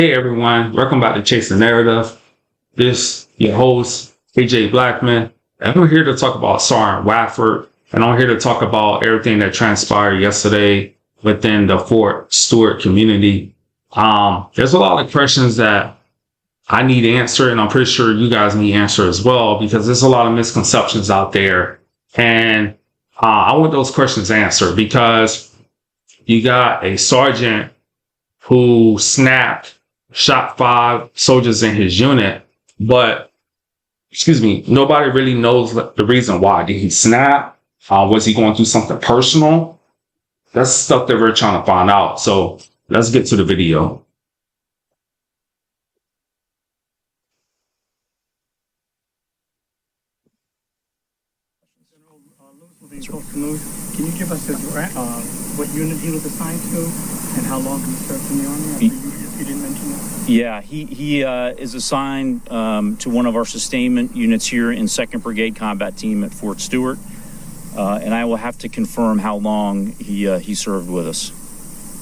Hey everyone, welcome back to Chase the Narrative. This your host, AJ Blackman, and I'm here to talk about Sergeant Radford, and I'm here to talk about everything that transpired yesterday within the Fort Stewart community. There's a lot of questions that I need answered, and I'm pretty sure you guys need answer as well, because there's a lot of misconceptions out there, and I want those questions answered because you got a sergeant who shot 5 soldiers in his unit, but nobody really knows the reason why. Did he snap? Was he going through something personal? That's stuff that we're trying to find out. So let's get to the video. Can you give us what unit he was assigned to and how long he served in the Army? You didn't mention that. Yeah, he is assigned to one of our sustainment units here in 2nd Brigade Combat Team at Fort Stewart, and I will have to confirm how long he served with us.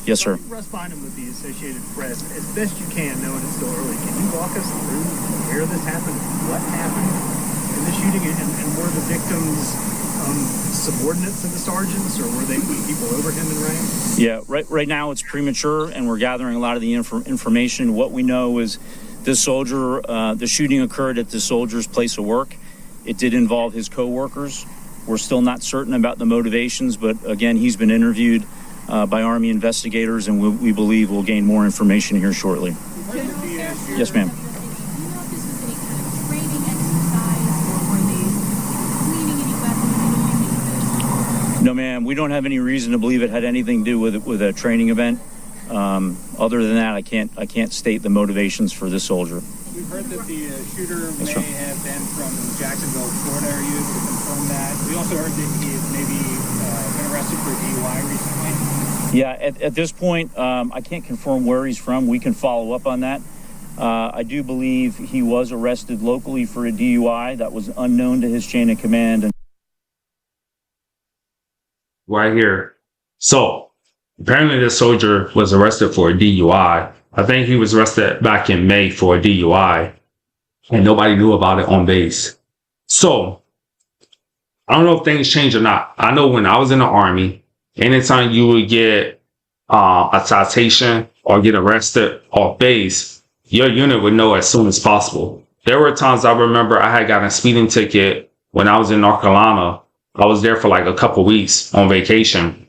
Yes, sir. Russ Bynum with the Associated Press. As best you can, knowing it's still early, can you walk us through where this happened, what happened in the shooting, and were the victims subordinates to the sergeants, or were they people over him in rank? Yeah, right now it's premature, and we're gathering a lot of the information. What we know is this soldier, the shooting occurred at the soldier's place of work. It did involve his co-workers. We're still not certain about the motivations, but again, he's been interviewed by Army investigators, and we believe we'll gain more information here shortly. Yes, ma'am. No, ma'am. We don't have any reason to believe it had anything to do with a training event. Other than that, I can't state the motivations for this soldier. We've heard that the shooter may have been from Jacksonville, Florida. Are you able to confirm that? We also heard that he had maybe been arrested for DUI recently. Yeah, at this point, I can't confirm where he's from. We can follow up on that. I do believe he was arrested locally for a DUI that was unknown to his chain of command. Right here. So apparently this soldier was arrested for a DUI. I think he was arrested back in May for a DUI, and nobody knew about it on base. So I don't know if things change or not. I know when I was in the Army, anytime you would get a citation or get arrested off base, your unit would know as soon as possible. There were times I remember I had gotten a speeding ticket when I was in North Carolina. I was there for like a couple weeks on vacation,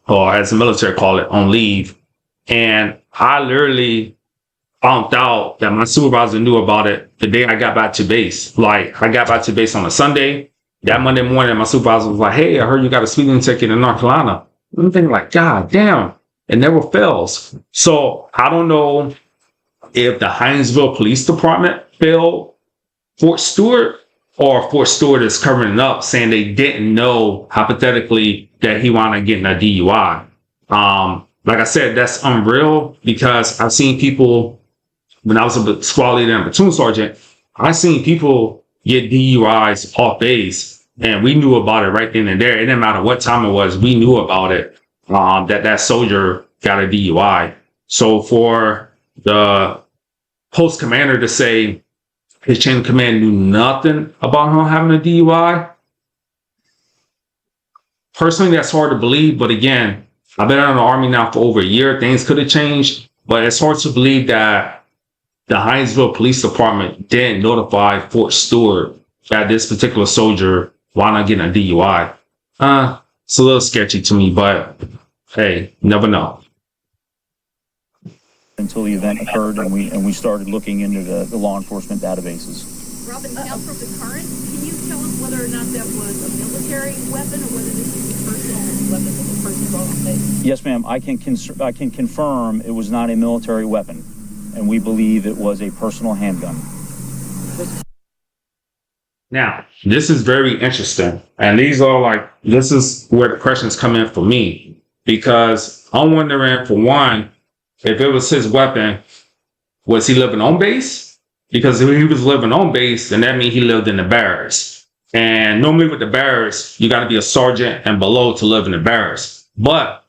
or as the military call it, on leave. And I literally found out that my supervisor knew about it the day I got back to base. Like, I got back to base on a Sunday. That Monday morning, my supervisor was like, "Hey, I heard you got a speeding ticket in North Carolina." I'm thinking like, God damn, it never fails. So I don't know if the Hinesville Police Department failed Fort Stewart, or Fort Stewart is covering it up, saying they didn't know, hypothetically, that he wound up getting a DUI. Like I said, that's unreal, because I've seen people, when I was a squad leader and platoon sergeant, I seen people get DUIs off base, and we knew about it right then and there. It didn't matter what time it was, we knew about it, that soldier got a DUI. So for the post commander to say his chain of command knew nothing about him having a DUI, personally, that's hard to believe. But again, I've been in the Army now for over a year. Things could have changed, but it's hard to believe that the Hinesville Police Department didn't notify Fort Stewart that this particular soldier wound up getting a DUI. It's a little sketchy to me, but hey, never know. Until the event occurred, and we started looking into the law enforcement databases. Robin, now from the current, can you tell us whether or not that was a military weapon or whether this is a personal weapon that the person brought on base? Yes, ma'am. I can confirm it was not a military weapon, and we believe it was a personal handgun. Now, this is very interesting, and this is where the questions come in for me, because I'm wondering, for one, if it was his weapon, was he living on base? Because if he was living on base, then that means he lived in the barracks. And normally with the barracks, you got to be a sergeant and below to live in the barracks. But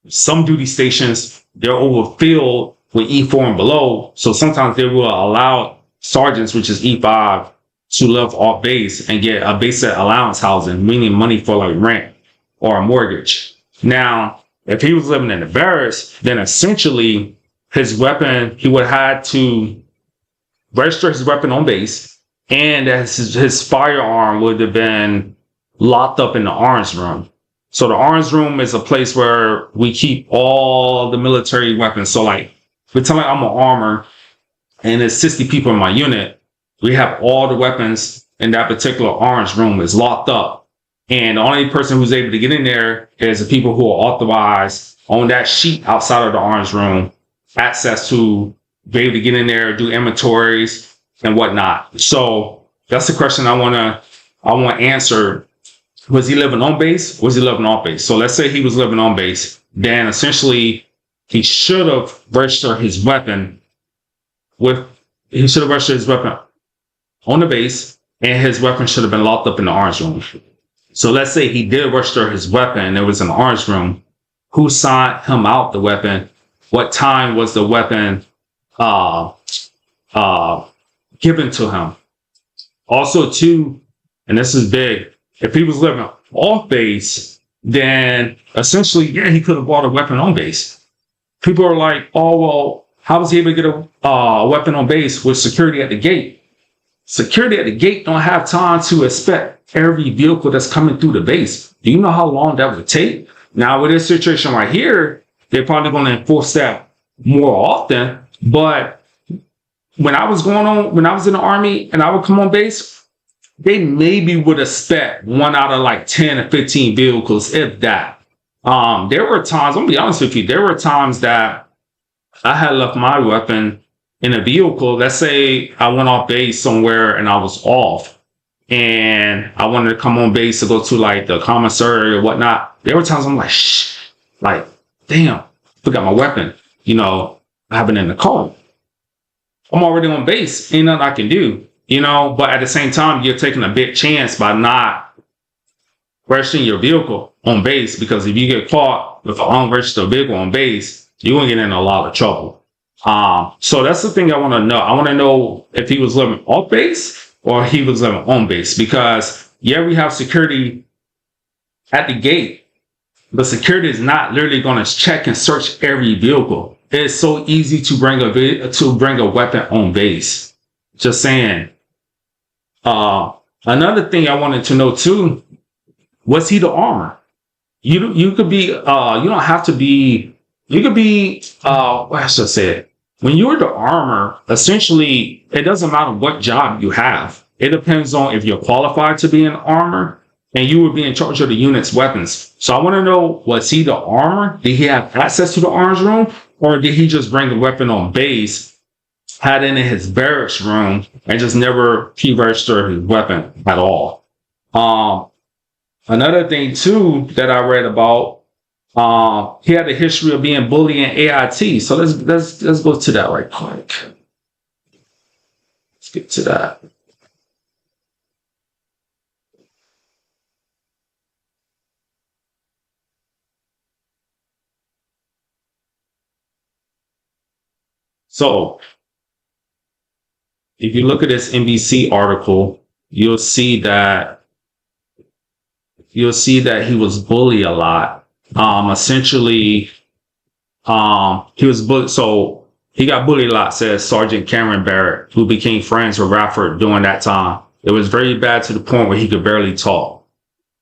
some duty stations, they're overfilled with E4 and below. So sometimes they will allow sergeants, which is E5, to live off base and get a basic allowance housing, meaning money for like rent or a mortgage. Now, if he was living in the barracks, then essentially his weapon, he would have had to register his weapon on base, and his firearm would have been locked up in the arms room. So the arms room is a place where we keep all the military weapons. So like, pretend like I'm an armor and there's 60 people in my unit. We have all the weapons in that particular arms room is locked up. And the only person who's able to get in there is the people who are authorized on that sheet outside of the arms room, access to be able to get in there, do inventories and whatnot. So that's the question I want to answer. Was he living on base? Was he living off base? So let's say he was living on base. Then essentially he should have registered his weapon on the base, and his weapon should have been locked up in the arms room. So let's say he did register his weapon and it was in the arms room. Who signed him out the weapon? What time was the weapon given to him? Also, too, and this is big, if he was living off base, then essentially, yeah, he could have bought a weapon on base. People are like, oh, well, how was he able to get a weapon on base with security at the gate? Security at the gate don't have time to inspect every vehicle that's coming through the base. Do you know how long that would take? Now, with this situation right here, they're probably going to enforce that more often. But when I was in the Army and I would come on base, they maybe would expect 1 out of like 10 or 15 vehicles, if that. There were times, I'm gonna be honest with you, there were times that I had left my weapon in a vehicle. Let's say I went off base somewhere and I was off and I wanted to come on base to go to like the commissary or whatnot. There were times I'm like, shh, like, damn, forgot my weapon. I have it in the car. I'm already on base. Ain't nothing I can do. But at the same time, you're taking a big chance by not registering your vehicle on base, because if you get caught with an unregistered vehicle on base, you're going to get in a lot of trouble. So that's the thing I want to know. I want to know if he was living off base or he was living on base, because yeah, we have security at the gate, but security is not literally going to check and search every vehicle. It's so easy to bring a weapon on base. Just saying. Another thing I wanted to know too, was he the armor? You could be, you don't have to be, you could be, what I should say it. When you're the armor, essentially, it doesn't matter what job you have. It depends on if you're qualified to be an armor and you would be in charge of the unit's weapons. So I want to know, was he the armor? Did he have access to the arms room? Or did he just bring the weapon on base, had it in his barracks room, and just never registered his weapon at all? Another thing too that I read about, he had a history of being bullied in AIT. So let's go to that right quick. Let's get to that. So if you look at this NBC article, you'll see that he was bullied a lot. Essentially, he was bullied. So he got bullied a lot, says Sergeant Cameron Barrett, who became friends with Radford during that time. It was very bad to the point where he could barely talk.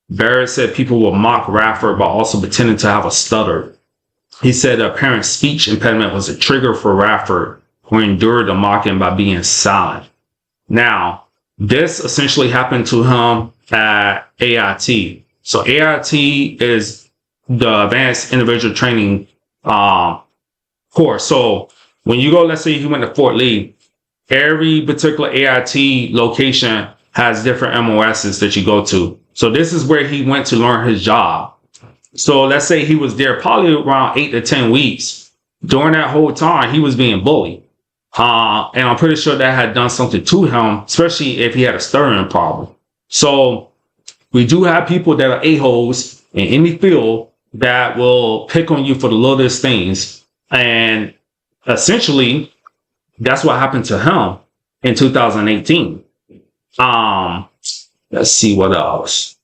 Barrett said people would mock Radford by also pretending to have a stutter. He said the apparent speech impediment was a trigger for Radford, who endured the mocking by being silent. Now, this essentially happened to him at AIT. So AIT is the Advanced Individual Training course. So when you go, let's say you went to Fort Lee, every particular AIT location has different MOSs that you go to. So this is where he went to learn his job. So let's say he was there probably around 8 to 10 weeks. During that whole time, he was being bullied. And I'm pretty sure that had done something to him, especially if he had a stuttering problem. So we do have people that are a-holes in any field that will pick on you for the littlest things. And essentially, that's what happened to him in 2018. Let's see what else.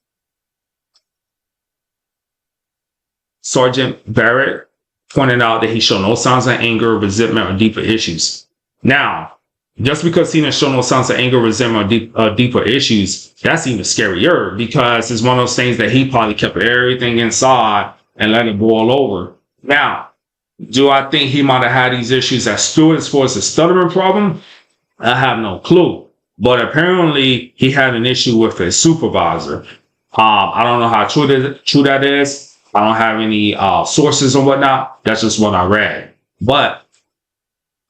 Sergeant Barrett pointed out that he showed no signs of anger, resentment, or deeper issues. Now, just because he didn't show no signs of anger, resentment, or deeper issues, that's even scarier, because it's one of those things that he probably kept everything inside and let it boil over. Now, do I think he might have had these issues at Stewart as far as the stuttering problem? I have no clue. But apparently, he had an issue with his supervisor. I don't know how true that is. I don't have any sources or whatnot. That's just what I read. But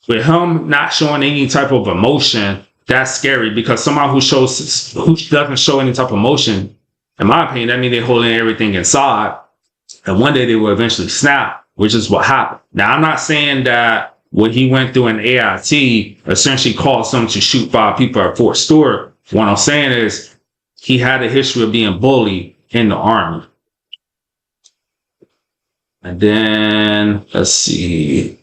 with him not showing any type of emotion, that's scary, because someone who doesn't show any type of emotion, in my opinion, that means they're holding everything inside, and one day they will eventually snap, which is what happened. Now, I'm not saying that what he went through in AIT essentially caused him to shoot 5 people at Fort Stewart. What I'm saying is he had a history of being bullied in the Army. And then, let's see.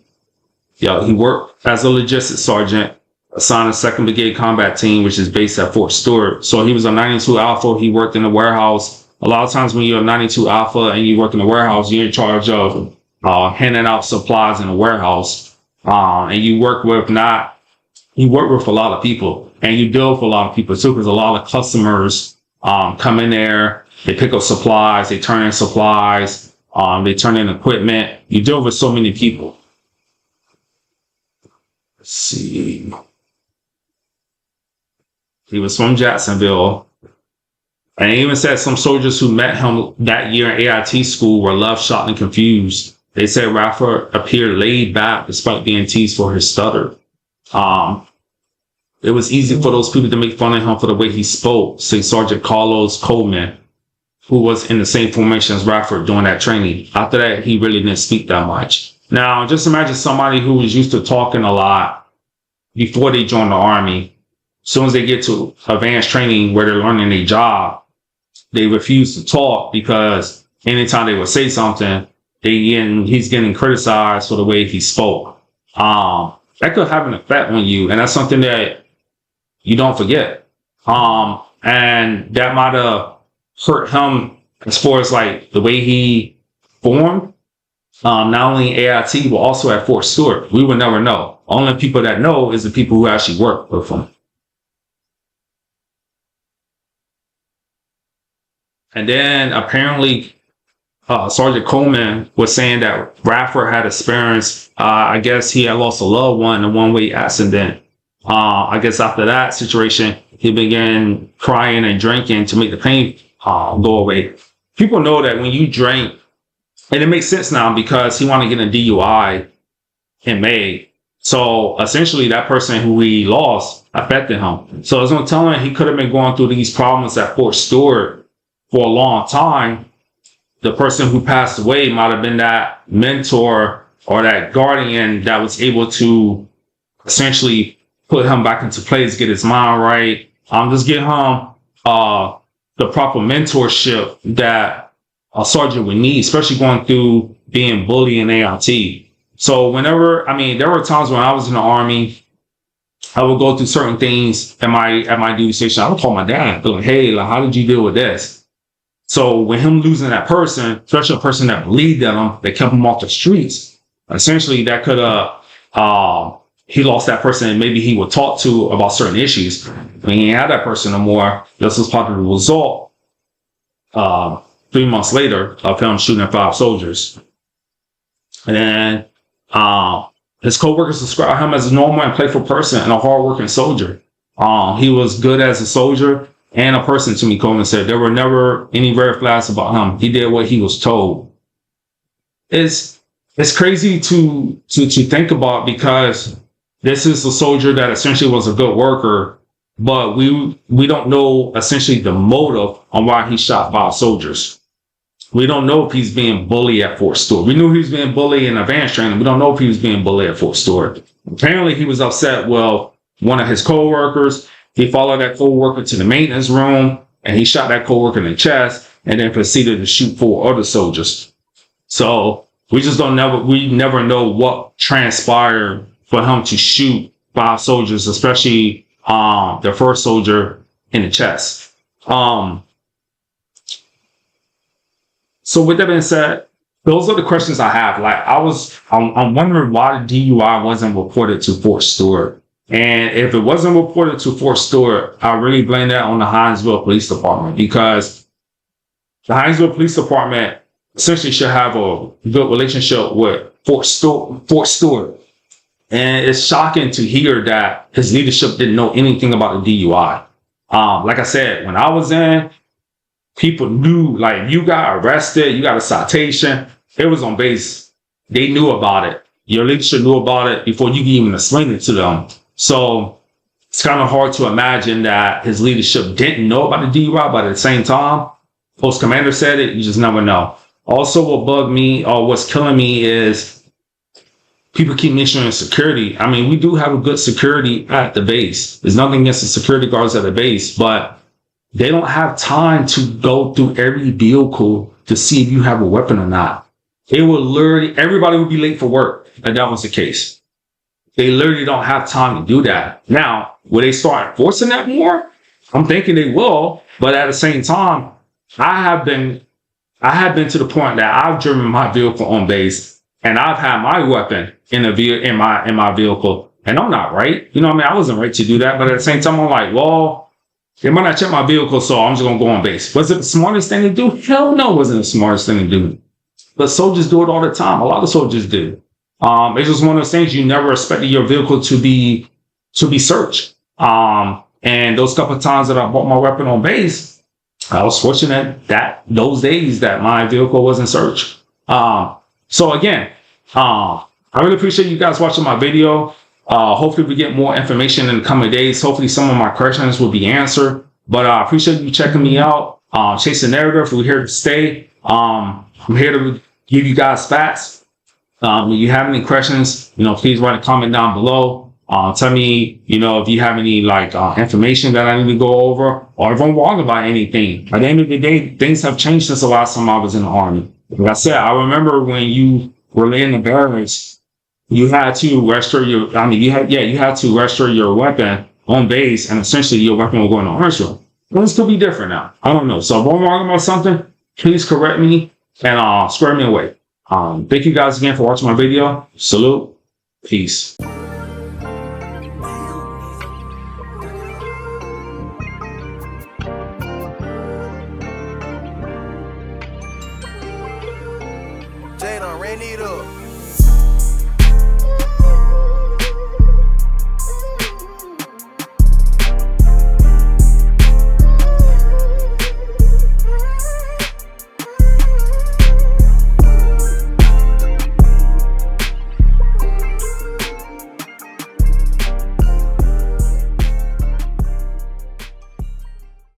Yeah, he worked as a logistics sergeant, assigned to 2nd Brigade Combat Team, which is based at Fort Stewart. So he was a 92 Alpha. He worked in the warehouse. A lot of times when you're a 92 Alpha and you work in the warehouse, you're in charge of handing out supplies in the warehouse. And you work with a lot of people, and you deal with a lot of people too, because a lot of customers come in there, they pick up supplies, they turn in supplies, they turn in equipment. You deal with so many people. Let's see. He was from Jacksonville. And he even said some soldiers who met him that year in AIT school were left shocked and confused. They said Radford appeared laid back despite being teased for his stutter. It was easy for those people to make fun of him for the way he spoke, say Sergeant Carlos Coleman, who was in the same formation as Radford during that training. After that, he really didn't speak that much. Now, just imagine somebody who was used to talking a lot before they joined the Army. As soon as they get to advanced training where they're learning their job, they refuse to talk, because anytime they would say something, he's getting criticized for the way he spoke. That could have an effect on you, and that's something that you don't forget. And that might have hurt him as far as like the way he formed, not only in AIT, but also at Fort Stewart. We would never know. Only people that know is the people who actually work with him. And then apparently, Sergeant Coleman was saying that Radford had experienced, I guess he had lost a loved one in a one-way accident. I guess after that situation, he began crying and drinking to make the pain go away. People know that when you drink, and it makes sense now because he wanted to get a DUI in May. So essentially that person who he lost affected him. So there's no telling, he could have been going through these problems at Fort Stewart for a long time. The person who passed away might have been that mentor or that guardian that was able to essentially put him back into place, get his mind right, just get him the proper mentorship that a sergeant would need, especially going through being bullied in AIT. So there were times when I was in the Army, I would go through certain things at my duty station. I would call my dad, be like, hey, how did you deal with this? So with him losing that person, especially a person that believed in him, that kept him off the streets, essentially that could have, he lost that person and maybe he would talk to about certain issues. When he had that person no more, this was probably the result 3 months later of him shooting 5 soldiers. And then his co-workers described him as a normal and playful person and a hard-working soldier. He was good as a soldier and a person, to me, Coleman said. There were never any red flags about him. He did what he was told. It's crazy to think about, because this is a soldier that essentially was a good worker, but we don't know essentially the motive on why he shot 5 soldiers. We don't know if he's being bullied at Fort Stewart. We knew he was being bullied in advanced training. We don't know if he was being bullied at Fort Stewart. Apparently, he was upset with one of his co-workers. He followed that co-worker to the maintenance room, and he shot that co-worker in the chest, and then proceeded to shoot 4 other soldiers. So We just we never know what transpired for him to shoot 5 soldiers, especially the first soldier in the chest. So with that being said, those are the questions I have. Like I'm wondering why the DUI wasn't reported to Fort Stewart. And if it wasn't reported to Fort Stewart, I really blame that on the Hinesville Police Department, because the Hinesville Police Department essentially should have a good relationship with Fort Stewart. And it's shocking to hear that his leadership didn't know anything about the DUI. Like I said, when I was in, people knew, like, you got arrested, you got a citation, it was on base. They knew about it. Your leadership knew about it before you could even explain it to them. So it's kind of hard to imagine that his leadership didn't know about the DUI, but at the same time, post commander said it, you just never know. Also, what bugged me, or what's killing me, is people keep mentioning security. I mean, we do have a good security at the base. There's nothing against the security guards at the base, but they don't have time to go through every vehicle to see if you have a weapon or not. It will literally, everybody would be late for work if that was the case. They literally don't have time to do that. Now, will they start enforcing that more? I'm thinking they will, but at the same time, I have been to the point that I've driven my vehicle on base and I've had my weapon in my vehicle, and I'm not right. You know what I mean? I wasn't right to do that, but at the same time, I'm like, well, they might not check my vehicle, so I'm just going to go on base. Was it the smartest thing to do? Hell no, it wasn't the smartest thing to do. But soldiers do it all the time. A lot of soldiers do. It's just one of those things, you never expected your vehicle to be searched. And those couple of times that I bought my weapon on base, I was fortunate that those days that my vehicle wasn't searched. So again, I really appreciate you guys watching my video. Hopefully we get more information in the coming days. Hopefully some of my questions will be answered. But I appreciate you checking me out. Chase the narrative. We're here to stay. I'm here to give you guys facts. If you have any questions, please write a comment down below. Tell me, if you have any information that I need to go over, or if I'm wrong about anything. At the end of the day, things have changed since the last time I was in the Army. Like I said, I remember when you were in the barracks, you had to register you had to register your weapon on base, and essentially your weapon will go in the arms room. Things could be different now. I don't know. So if I'm wrong about something, please correct me and square me away. Thank you guys again for watching my video. Salute. Peace.